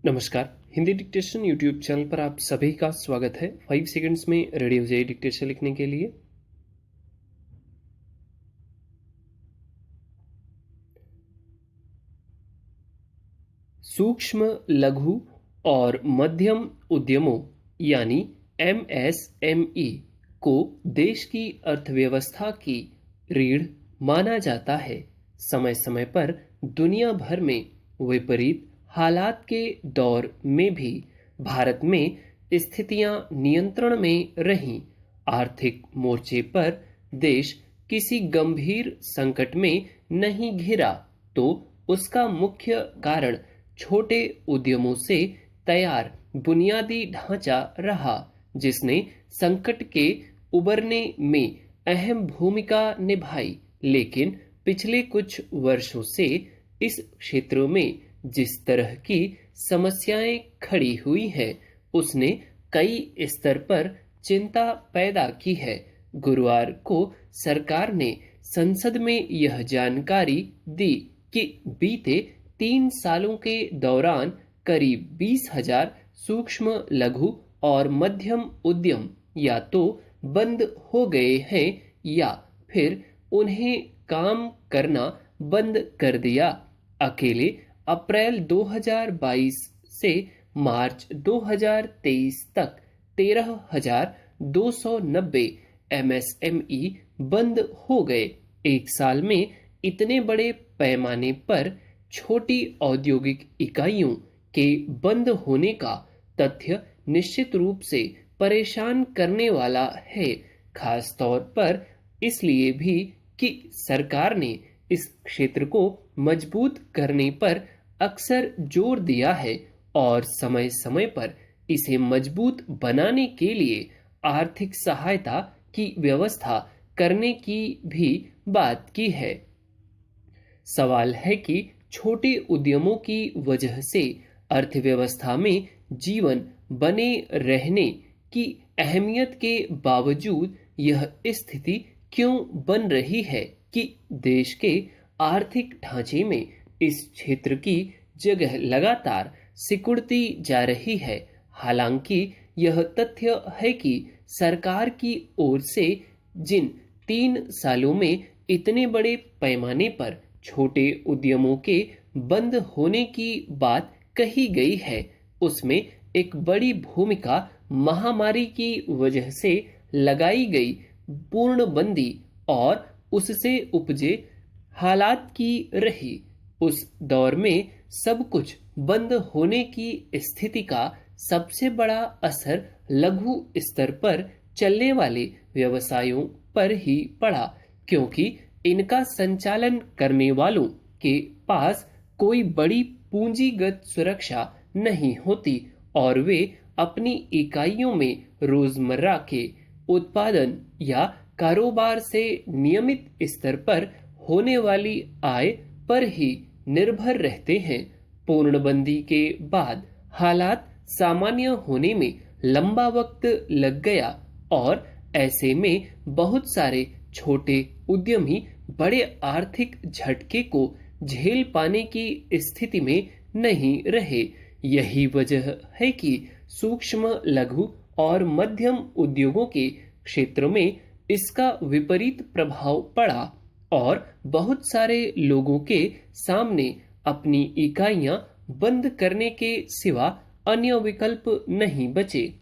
नमस्कार। Hindi dictation YouTube channel पर आप सभी का स्वागत है। 5 सेकंड्स में रेडी हो जाइए डिक्टेशन लिखने के लिए। सूक्ष्म, लघु और मध्यम उद्यमों यानी एमएसएमई को देश की अर्थव्यवस्था की रीढ़ माना जाता है। समय समय पर दुनिया भर में विपरीत हालात के दौर में भी भारत में स्थितियां नियंत्रण में रहीं। आर्थिक मोर्चे पर देश किसी गंभीर संकट में नहीं घिरा तो उसका मुख्य कारण छोटे उद्यमों से तैयार बुनियादी ढांचा रहा, जिसने संकट के उबरने में अहम भूमिका निभाई। लेकिन पिछले कुछ वर्षों से इस क्षेत्र में जिस तरह की समस्याएं खड़ी हुई हैं, उसने कई स्तर पर चिंता पैदा की है। गुरुवार को सरकार ने संसद में यह जानकारी दी कि बीते 3 सालों के दौरान करीब 20,000 सूक्ष्म, लघु और मध्यम उद्यम या तो बंद हो गए हैं या फिर उन्हें काम करना बंद कर दिया। अकेले अप्रैल 2022 से मार्च 2023 तक 13,290 एमएसएमई बंद हो गए। एक साल में इतने बड़े पैमाने पर छोटी औद्योगिक इकाइयों के बंद होने का तथ्य निश्चित रूप से परेशान करने वाला है, खास तौर पर इसलिए भी कि सरकार ने इस क्षेत्र को मजबूत करने पर अक्सर जोर दिया है और समय समय पर इसे मजबूत बनाने के लिए आर्थिक सहायता की व्यवस्था करने की भी बात की है। सवाल है कि छोटे उद्यमों की वजह से अर्थव्यवस्था में जीवन बने रहने की अहमियत के बावजूद यह स्थिति क्यों बन रही है कि देश के आर्थिक ढांचे में इस क्षेत्र की जगह लगातार सिकुड़ती जा रही है। हालांकि यह तथ्य है कि सरकार की ओर से जिन 3 सालों में इतने बड़े पैमाने पर छोटे उद्यमों के बंद होने की बात कही गई है, उसमें एक बड़ी भूमिका महामारी की वजह से लगाई गई पूर्णबंदी और उससे उपजे हालात की रही। उस दौर में सब कुछ बंद होने की स्थिति का सबसे बड़ा असर लघु स्तर पर चलने वाले व्यवसायों पर ही पड़ा, क्योंकि इनका संचालन करने वालों के पास कोई बड़ी पूंजीगत सुरक्षा नहीं होती और वे अपनी इकाइयों में रोजमर्रा के उत्पादन या कारोबार से नियमित स्तर पर होने वाली आय पर ही निर्भर रहते हैं। पूर्णबंदी के बाद हालात सामान्य होने में लंबा वक्त लग गया और ऐसे में बहुत सारे छोटे उद्यमी बड़े आर्थिक झटके को झेल पाने की स्थिति में नहीं रहे। यही वजह है कि सूक्ष्म, लघु और मध्यम उद्योगों के क्षेत्र में इसका विपरीत प्रभाव पड़ा और बहुत सारे लोगों के सामने अपनी इकाइयां बंद करने के सिवा अन्य विकल्प नहीं बचे।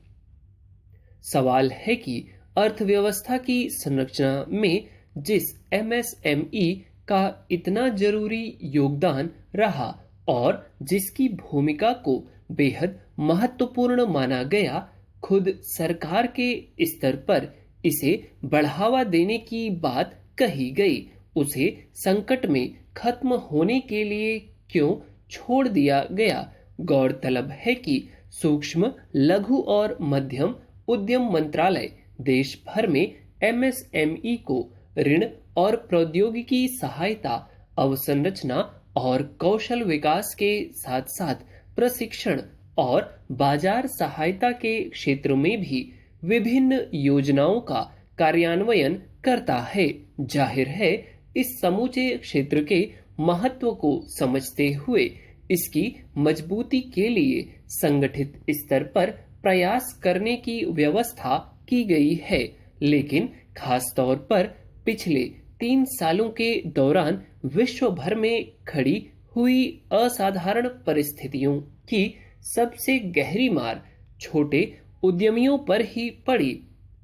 सवाल है कि अर्थव्यवस्था की संरचना में जिस एमएसएमई का इतना जरूरी योगदान रहा और जिसकी भूमिका को बेहद महत्वपूर्ण माना गया, खुद सरकार के स्तर पर इसे बढ़ावा देने की बात कही गई, उसे संकट में खत्म होने के लिए क्यों छोड़ दिया गया। गौरतलब है कि सूक्ष्म, लघु और मध्यम उद्यम मंत्रालय देश भर में एमएसएमई को ऋण और प्रौद्योगिकी सहायता, अवसंरचना और कौशल विकास के साथ साथ प्रशिक्षण और बाजार सहायता के क्षेत्र में भी विभिन्न योजनाओं का कार्यान्वयन करता है। जाहिर है, इस समूचे क्षेत्र के महत्व को समझते हुए इसकी मजबूती के लिए संगठित स्तर पर प्रयास करने की व्यवस्था की गई है, लेकिन खास तौर पर पिछले 3 सालों के दौरान विश्व भर में खड़ी हुई असाधारण परिस्थितियों की सबसे गहरी मार छोटे उद्यमियों पर ही पड़ी।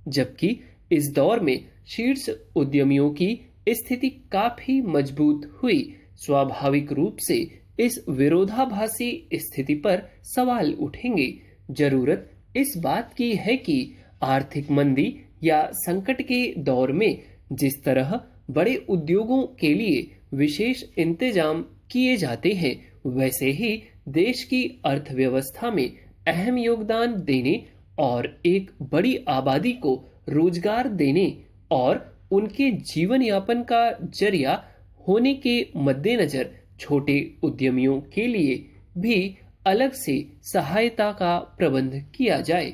जबकि इस दौर में शीर्ष उद्यमियों की स्थिति काफी मजबूत हुई। स्वाभाविक रूप से इस विरोधाभासी स्थिति पर सवाल उठेंगे। जरूरत इस बात की है कि आर्थिक मंदी या संकट के दौर में जिस तरह बड़े उद्योगों के लिए विशेष इंतजाम किए जाते हैं, वैसे ही देश की अर्थव्यवस्था में अहम योगदान देने और एक बड़ी आबादी को रोजगार देने और उनके जीवन यापन का जरिया होने के मद्देनजर छोटे उद्यमियों के लिए भी अलग से सहायता का प्रबंध किया जाए।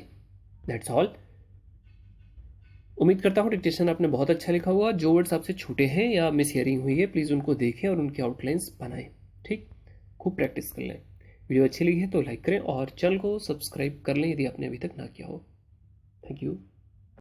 That's all. उम्मीद करता हूँ डिक्टेशन आपने बहुत अच्छा लिखा हुआ। जो वर्ड्स आपसे छूटे हैं या मिस हियरिंग हुई है, प्लीज़ उनको देखें और उनके आउटलाइंस बनाएं। ठीक, खूब प्रैक्टिस कर लें। वीडियो अच्छी लगी है तो लाइक करें और चैनल को सब्सक्राइब कर लें यदि आपने अभी तक ना किया हो। Thank you.